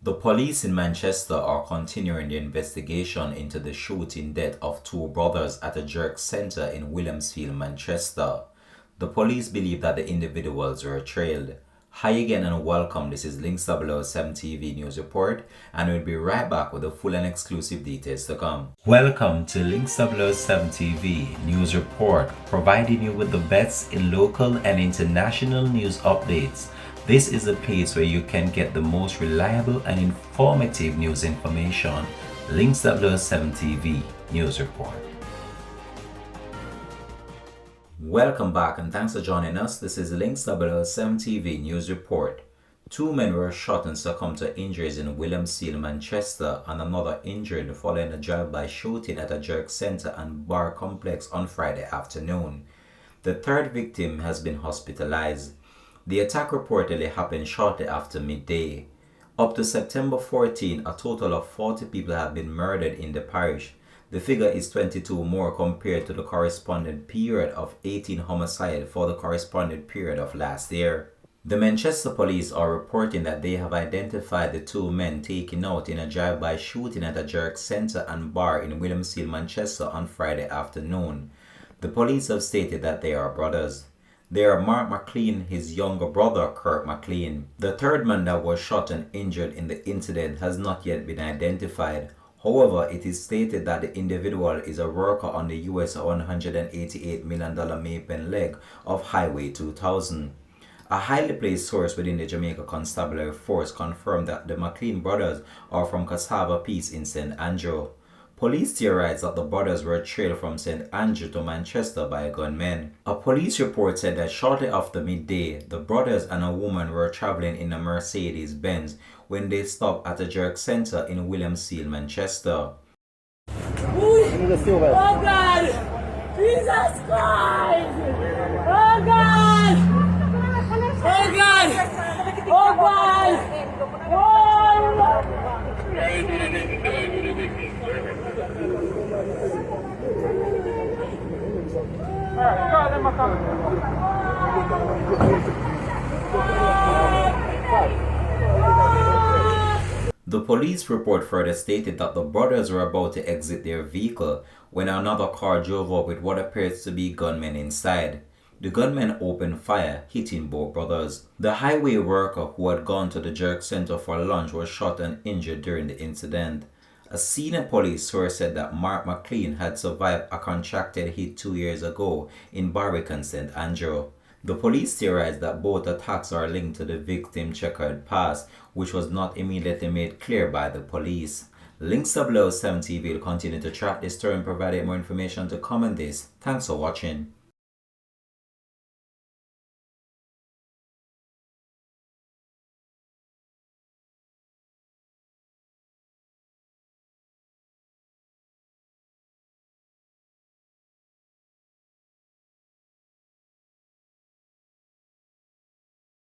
The police in Manchester are continuing the investigation into the shooting death of two brothers at a jerk centre in Williamsfield, Manchester. The police believe that the individuals were trailed. Hi again and welcome, this is Links007 TV News Report, and we'll be right back with the full and exclusive details to come. Welcome to Links007 TV News Report, providing you with the best in local and international news updates. This is a place where you can get the most reliable and informative news information. Links007 TV News Report. Welcome back and thanks for joining us. This is Links007 TV News Report. Two men were shot and succumbed to injuries in Williamsfield, Manchester, and another injured following a drive-by shooting at a jerk centre and bar complex on Friday afternoon. The third victim has been hospitalized. The attack reportedly happened shortly after midday. Up to September 14, a total of 40 people have been murdered in the parish. The figure is 22 more compared to the corresponding period of 18 homicides for the corresponding period of last year. The Manchester police are reporting that they have identified the two men taken out in a drive-by shooting at a jerk centre and bar in Williamsfield, Manchester on Friday afternoon. The police have stated that they are brothers. They are Mark McLean, his younger brother Kurt McLean. The third man that was shot and injured in the incident has not yet been identified. However, it is stated that the individual is a worker on the US $188 million Mapen leg of Highway 2000. A highly placed source within the Jamaica Constabulary Force confirmed that the McLean brothers are from Cassava Peace in St. Andrew. Police theorized that the brothers were trailed from St. Andrew to Manchester by gunmen. A police report said that shortly after midday, the brothers and a woman were traveling in a Mercedes-Benz when they stopped at a jerk centre in Williamsfield, Manchester. Oh God! Jesus Christ! Oh God! Oh God! Oh God! The police report further stated that the brothers were about to exit their vehicle when another car drove up with what appears to be gunmen inside. The gunmen opened fire, hitting both brothers. The highway worker who had gone to the jerk centre for lunch was shot and injured during the incident. A senior police source said that Mark McLean had survived a contracted hit 2 years ago in Barwick and St. Andrew. The police theorized that both attacks are linked to the victim's checkered past, which was not immediately made clear by the police. Links007 TV will continue to track this story and provide more information to comment this. Thanks for watching.